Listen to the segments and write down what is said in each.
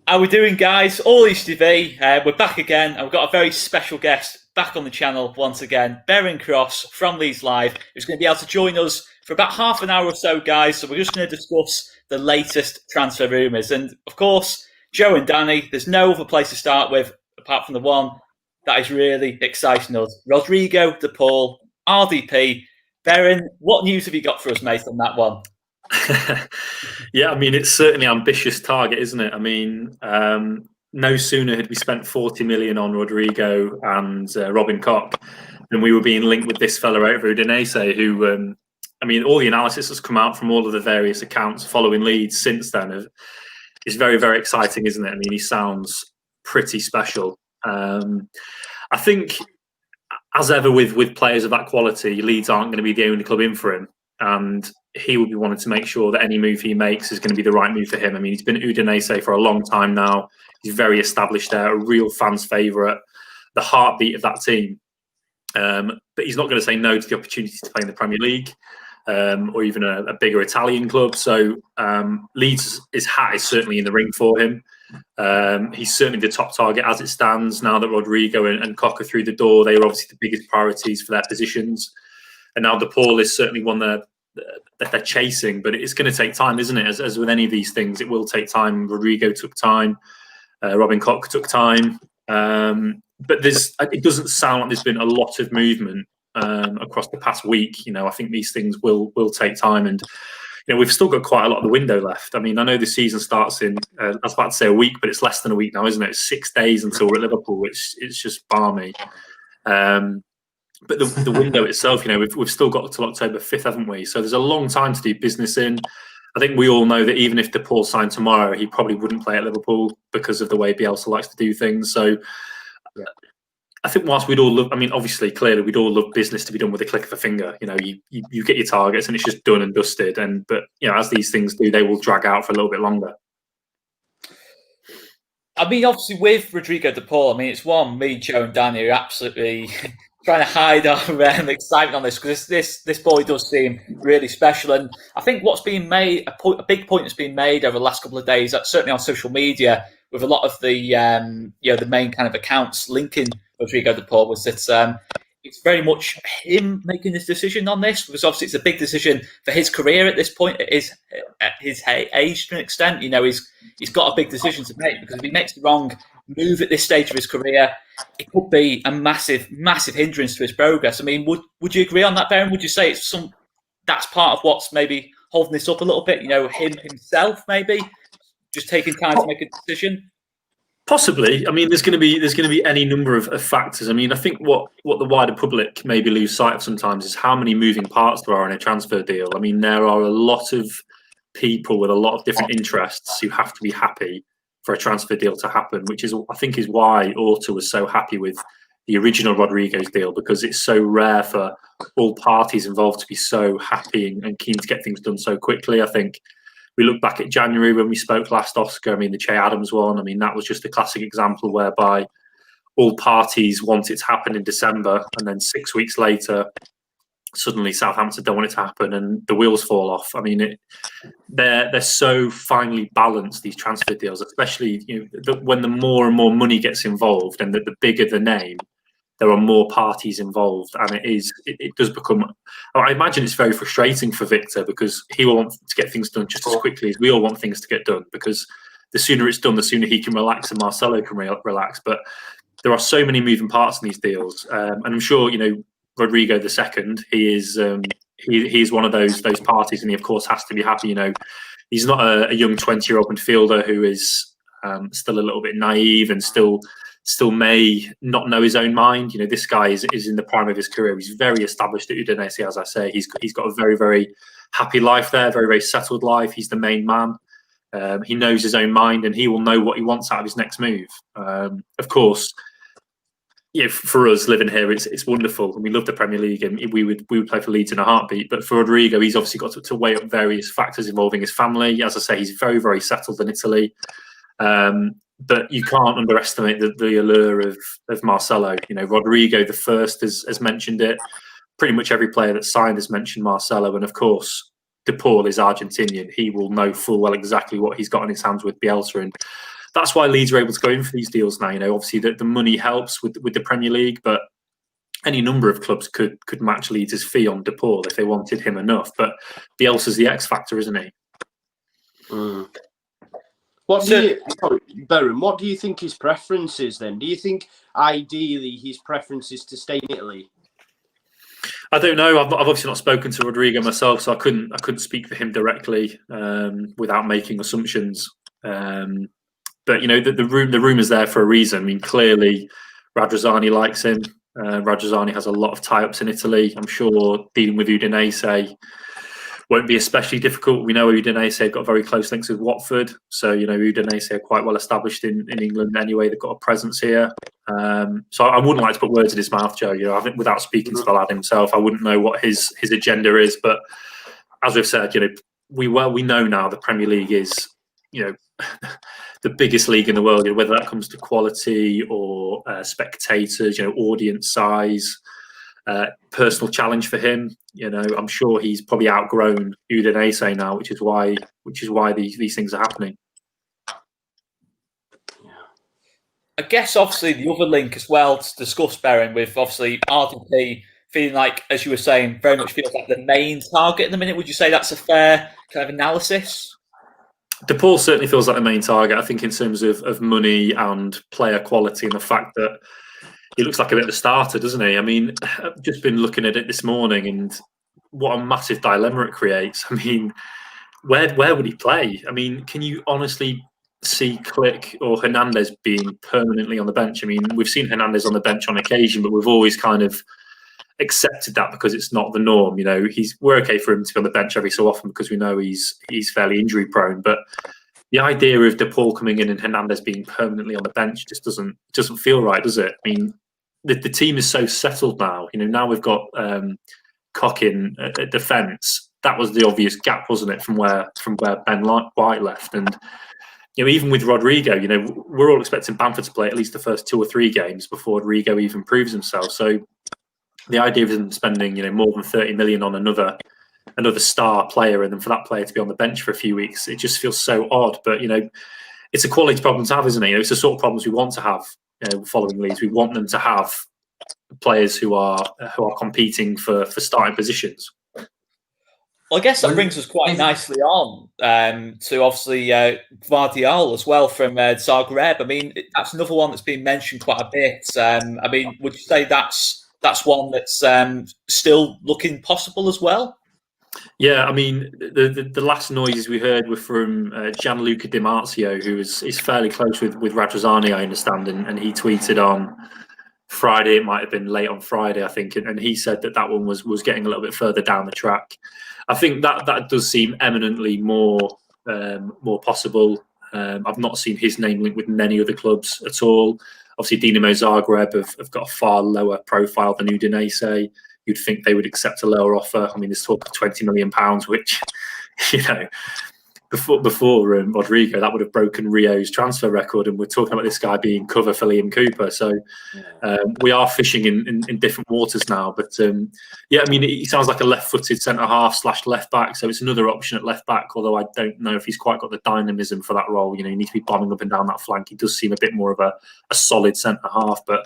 How we doing, guys? All East TV. We're back again, and we've got a very special guest back on the channel once again, Beren from Leeds Live, who's going to be able to join us for about half an hour or so, guys. So we're just going to discuss the latest transfer rumours. And, of course, Joe and Danny, there's no other place to start with apart from the one that is really exciting us. Rodrigo de Paul, RDP. Beren, what news have you got for us, mate, on that one? Yeah, I mean, it's certainly an ambitious target, isn't it? I mean, no sooner had we spent 40 million on Rodrigo and Robin Koch than we were being linked with this fella over Udinese, who, I mean, all the analysis has come out from all of the various accounts following Leeds since then. It's very, very exciting, isn't it? I mean, he sounds pretty special. I think, as ever with players of that quality, Leeds aren't going to be the only club in for him. And he will be wanting to make sure that any move he makes is going to be the right move for him. I mean, he's been at Udinese for a long time now. He's very established there, a real fan's favourite, the heartbeat of that team. But he's not going to say no to the opportunity to play in the Premier League or even a bigger Italian club. So Leeds' hat is certainly in the ring for him. He's certainly the top target as it stands. Now that Rodrigo and Koch are through the door, they are obviously the biggest priorities for their positions. And now De Paul is certainly one that they're chasing, but it's going to take time, isn't it? As with any of these things, it will take time. Rodrigo took time. Robin Koch took time. But it doesn't sound like there's been a lot of movement across the past week. You know, I think these things will take time. And, you know, we've still got quite a lot of the window left. I mean, I know the season starts in, I was about to say a week, but it's less than a week now, isn't it? It's 6 days until we're at Liverpool, which it's just balmy. But the window itself, you know, we've still got till October 5th, haven't we? So there's a long time to do business in. I think we all know that even if De Paul signed tomorrow, he probably wouldn't play at Liverpool because of the way Bielsa likes to do things. So I think whilst we'd all love, I mean, obviously, clearly, we'd all love business to be done with a click of a finger. You know, you get your targets and it's just done and dusted. But you know, as these things do, they will drag out for a little bit longer. I mean, obviously, with Rodrigo de Paul, I mean, it's one me, Joe, and Danny are absolutely trying to hide our excitement on this because this boy does seem really special. And I think what's being made, a big point that's been made over the last couple of days, certainly on social media, with a lot of the the main kind of accounts linking Rodrigo de Paul, was that it's very much him making this decision on this, because obviously it's a big decision for his career at this point, at his age to an extent. You know, he's got a big decision to make, because if he makes the wrong move at this stage of his career, it could be a massive hindrance to his progress. I mean, would you agree on that, Beren? Would you say that's part of what's maybe holding this up a little bit? You know, him himself maybe just taking time to make a decision. Possibly. I mean, there's going to be any number of factors. I mean, I think what the wider public maybe lose sight of sometimes is how many moving parts there are in a transfer deal. I mean, there are a lot of people with a lot of different interests who have to be happy for a transfer deal to happen, which is, I think, is why Orta was so happy with the original Rodrigo's deal, because it's so rare for all parties involved to be so happy and keen to get things done so quickly. I think we look back at January when we spoke last, Oscar. I mean, the Che Adams one, I mean, that was just a classic example whereby all parties want it to happen in December, and then 6 weeks later, suddenly Southampton don't want it to happen and the wheels fall off. I mean, they're so finely balanced, these transfer deals, especially, you know, when the more and more money gets involved and the bigger the name, there are more parties involved, and it does become, I imagine it's very frustrating for Victor, because he will want to get things done just as quickly as we all want things to get done, because the sooner it's done, the sooner he can relax and Marcelo can relax. But there are so many moving parts in these deals, and I'm sure, you know, Rodrigo the second, he is one of those parties, and he of course has to be happy. You know, he's not a young 20-year-old midfielder who is still a little bit naive and still may not know his own mind. You know, this guy is in the prime of his career. He's very established at Udinese, as I say. He's got a very, very happy life there, very, very settled life. He's the main man. He knows his own mind, and he will know what he wants out of his next move. Of course, yeah, for us living here, it's wonderful, and we love the Premier League, and we would play for Leeds in a heartbeat. But for Rodrigo, he's obviously got to weigh up various factors involving his family. As I say, he's very, very settled in Italy. But you can't underestimate the allure of Marcelo. You know, Rodrigo the first has mentioned it. Pretty much every player that's signed has mentioned Marcelo, and of course, De Paul is Argentinian. He will know full well exactly what he's got in his hands with Bielsa, and that's why Leeds are able to go in for these deals now. Obviously the money helps with the Premier League, but any number of clubs could match Leeds' fee on De Paul if they wanted him enough. But Bielsa's the X factor, isn't he? Mm. Beren, what do you think his preference is then? Do you think ideally his preference is to stay in Italy? I don't know. I've obviously not spoken to Rodrigo myself, so I couldn't speak for him directly without making assumptions. But the rumour's there for a reason. I mean, clearly Radrizzani likes him. Radrizzani has a lot of tie-ups in Italy. I'm sure dealing with Udinese won't be especially difficult. We know Udinese have got very close links with Watford, so Udinese are quite well established in England anyway. They've got a presence here, so I wouldn't like to put words in his mouth, Joe. I think without speaking to the lad himself, I wouldn't know what his agenda is. But as we've said, we know now the Premier League is the biggest league in the world. Whether that comes to quality or spectators, audience size. Personal challenge for him. I'm sure he's probably outgrown Udinese now, which is why these things are happening. I guess obviously the other link as well to discuss, Beren, with obviously RDP feeling like, as you were saying, very much feels like the main target at the minute. Would you say that's a fair kind of analysis? De Paul certainly feels like the main target. I think in terms of money and player quality and the fact that he looks like a bit of a starter, doesn't he? I mean, I've just been looking at it this morning, and what a massive dilemma it creates. I mean, where would he play? I mean, can you honestly see Click or Hernandez being permanently on the bench? I mean, we've seen Hernandez on the bench on occasion, but we've always kind of accepted that because it's not the norm. We're okay for him to be on the bench every so often because we know he's fairly injury prone, but the idea of De Paul coming in and Hernandez being permanently on the bench just doesn't feel right, does it? I mean, the team is so settled now. Now we've got Koch in at defence. That was the obvious gap, wasn't it, from where Ben White left? And even with Rodrigo, we're all expecting Bamford to play at least the first 2 or 3 games before Rodrigo even proves himself. So the idea of him spending more than 30 million on another star player and then for that player to be on the bench for a few weeks, it just feels so odd. But it's a quality problem to have, isn't it? It's the sort of problems we want to have following Leeds. We want them to have players who are competing for starting positions. Well, I guess that brings us quite nicely on to obviously Gvardiol as well from Zagreb. I mean, that's another one that's been mentioned quite a bit. I mean, would you say that's one that's still looking possible as well? Yeah, I mean, the last noises we heard were from Gianluca Di Marzio, who is fairly close with Radrizzani, I understand, and he tweeted on Friday. It might have been late on Friday, I think, and he said that one was getting a little bit further down the track. I think that does seem eminently more possible. I've not seen his name linked with many other clubs at all. Obviously, Dinamo Zagreb have got a far lower profile than Udinese. You'd think they would accept a lower offer. I mean, there's talk of £20 million, which, before Rodrigo, that would have broken Rio's transfer record. And we're talking about this guy being cover for Liam Cooper. So we are fishing in different waters now. But I mean, he sounds like a left-footed centre-half / left-back. So it's another option at left-back, although I don't know if he's quite got the dynamism for that role. You need to be bombing up and down that flank. He does seem a bit more of a solid centre-half. But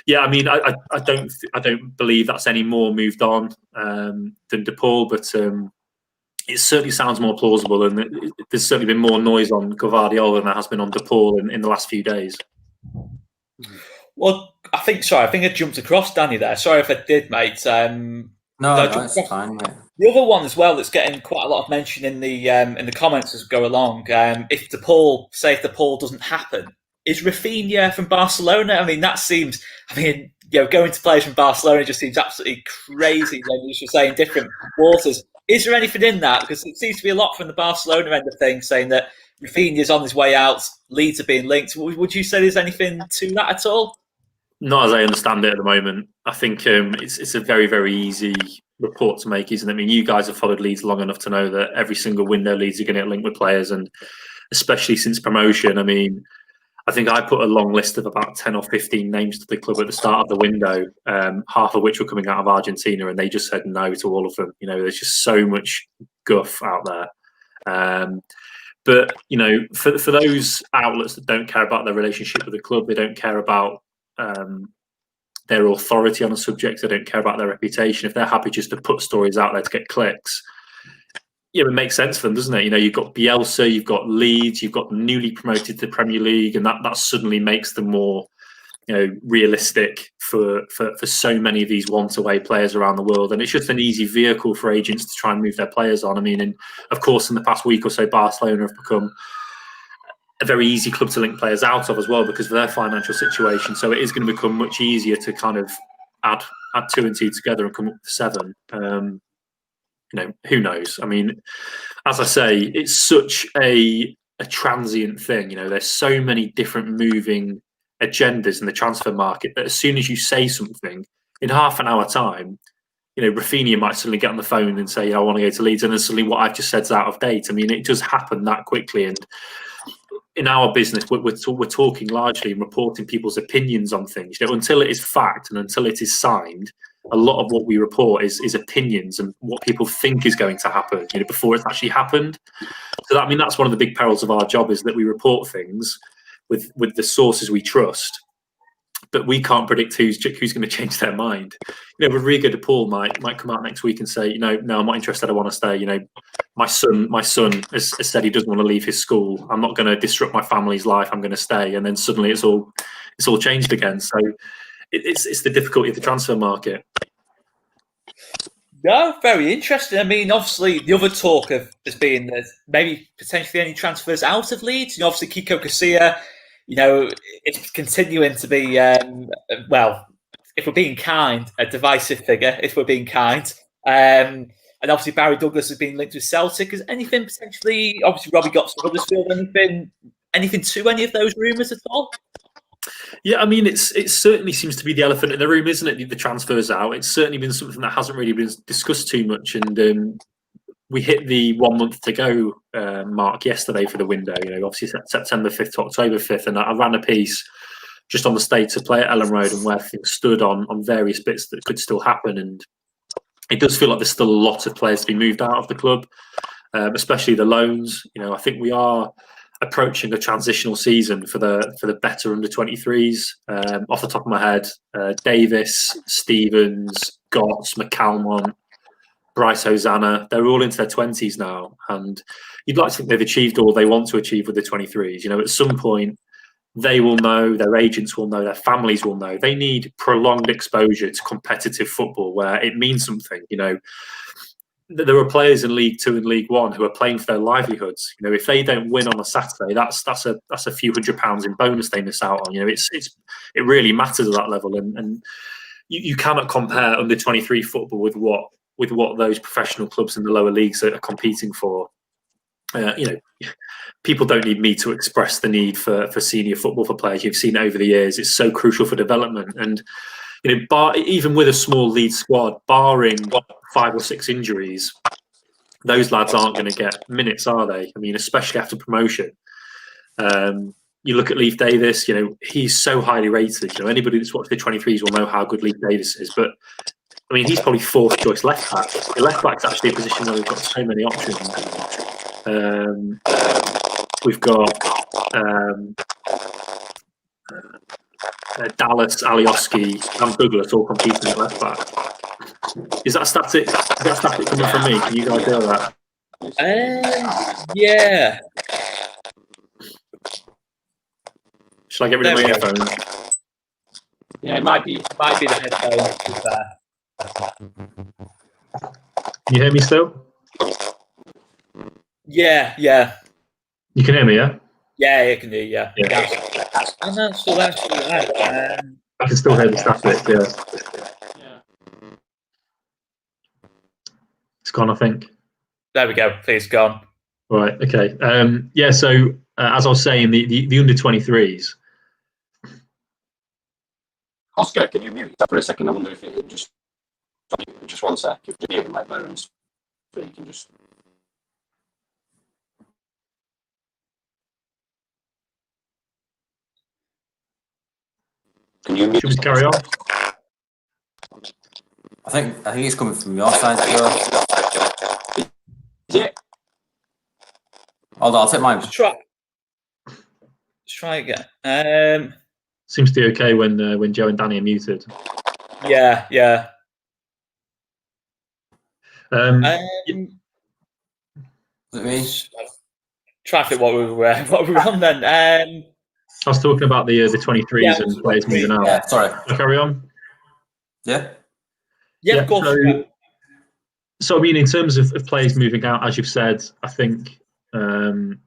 yeah, I mean, I don't believe that's any more moved on than De Paul, but it certainly sounds more plausible, and there's certainly been more noise on Gvardiol than there has been on De Paul in the last few days. Well, I think I jumped across Danny there. Sorry if I did, mate. No, it's fine, mate. The other one as well that's getting quite a lot of mention in the comments as we go along. If De Paul doesn't happen, is Rafinha from Barcelona? I mean, that seems. I mean, going to players from Barcelona just seems absolutely crazy. When you should say in different waters. Is there anything in that? Because it seems to be a lot from the Barcelona end of things, saying that Rafinha's on his way out, Leeds are being linked. Would you say there's anything to that at all? Not as I understand it at the moment. I think it's a very, very easy report to make, isn't it? I mean, you guys have followed Leeds long enough to know that every single window Leeds are going to get linked with players, and especially since promotion. I mean, I think I put a long list of about 10 or 15 names to the club at the start of the window, half of which were coming out of Argentina, and they just said no to all of them. There's just so much guff out there. But for those outlets that don't care about their relationship with the club, they don't care about their authority on a subject, they don't care about their reputation. If they're happy just to put stories out there to get clicks, it makes sense for them, doesn't it? You've got Bielsa, you've got Leeds, you've got newly promoted to the Premier League, and that suddenly makes them more realistic for so many of these want-away players around the world. And it's just an easy vehicle for agents to try and move their players on. I mean, and of course, in the past week or so, Barcelona have become a very easy club to link players out of as well because of their financial situation. So it is going to become much easier to kind of add 2 and 2 together and come up with 7. Who knows? I mean, as I say, it's such a transient thing. There's so many different moving agendas in the transfer market that as soon as you say something, in half an hour time, Rafinha might suddenly get on the phone and say, I want to go to Leeds, and then suddenly what I've just said is out of date. I mean, it does happen that quickly. And in our business, we're talking largely and reporting people's opinions on things. Until it is fact and until it is signed, a lot of what we report is opinions and what people think is going to happen, before it's actually happened. So that's one of the big perils of our job, is that we report things with the sources we trust, but we can't predict who's going to change their mind. Rodrigo de Paul might come out next week and say, no, I'm not interested. I want to stay. My son has said he doesn't want to leave his school. I'm not going to disrupt my family's life. I'm going to stay. And then suddenly it's all changed again. So it's the difficulty of the transfer market. No, very interesting. I mean, obviously, the other talk has been that maybe potentially any transfers out of Leeds. Obviously, Kiko Casilla, it's continuing to be, well, if we're being kind, a divisive figure, if we're being kind. And obviously, Barry Douglas has been linked with Celtic. Is anything potentially, obviously, Robbie Gotts to Huddersfield, anything to any of those rumours at all? Yeah, I mean, it certainly seems to be the elephant in the room, isn't it? The transfers out. It's certainly been something that hasn't really been discussed too much. And we hit the 1 month to go mark yesterday for the window. Obviously September 5th to October 5th, and I ran a piece just on the state of play at Ellen Road and where things stood on various bits that could still happen. And it does feel like there's still a lot of players to be moved out of the club, especially the loans. I think we are approaching a transitional season for the better under 23s. Off the top of my head, Davis, Stevens, Gotts, McCalmont, Bryce Hosanna, they're all into their 20s now, and you'd like to think they've achieved all they want to achieve with the 23s. At some point they will know, their agents will know, their families will know. They need prolonged exposure to competitive football where it means something. There are players in League Two and League One who are playing for their livelihoods. If they don't win on a Saturday, that's a few £100 in bonus they miss out on. It really matters at that level, and you cannot compare under 23 football with what those professional clubs in the lower leagues are competing for. People don't need me to express the need for senior football for players. You've seen it over the years. It's so crucial for development, and even with a small Leeds squad, barring 5 or 6 injuries, those lads aren't going to get minutes, are they? I mean, especially after promotion. You look at Leif Davis, he's so highly rated. Anybody that's watched the 23s will know how good Leif Davis is. But, I mean, he's probably 4th choice left back. The left back's actually a position where we've got so many options. We've got Dallas, Alioski, and Douglas all competing at left back. Is that static coming from me? Can you guys hear that? Yeah. Shall I get rid of my earphones? Yeah, it might be the headphones. Can you hear me still? Yeah. You can hear me, yeah? Yeah, I can hear you. Yeah. And that's all right. I can still hear the static, yeah. It's gone, I think. There we go. Please, gone. All right, okay. So as I was saying, the under 23s. Oscar, can you mute that for a second? I wonder if it just 1 sec. If you're hearing my bones, so you can just. Can you mute? Should we carry on? I think it's coming from your side, Joe. Yeah. Hold on, I'll take mine. Let's try again. Seems to be okay when Joe and Danny are muted. Yeah. Me? Try to think what we were on then. I was talking about the 23s and players moving out. Yeah, sorry. I'll carry on. Yeah. Yeah, of course. So I mean, in terms of players moving out, as you've said, I think the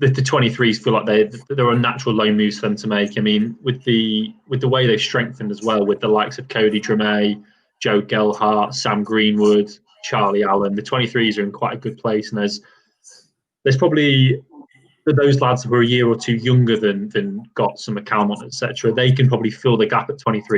23s feel like there are natural loan moves for them to make. I mean, with the way they've strengthened as well, with the likes of Cody Dramé, Joe Gelhart, Sam Greenwood, Charlie Allen, the 23s are in quite a good place, and there's probably for those lads who are a year or two younger than Gotts and McCalmont, etc. They can probably fill the gap at 23s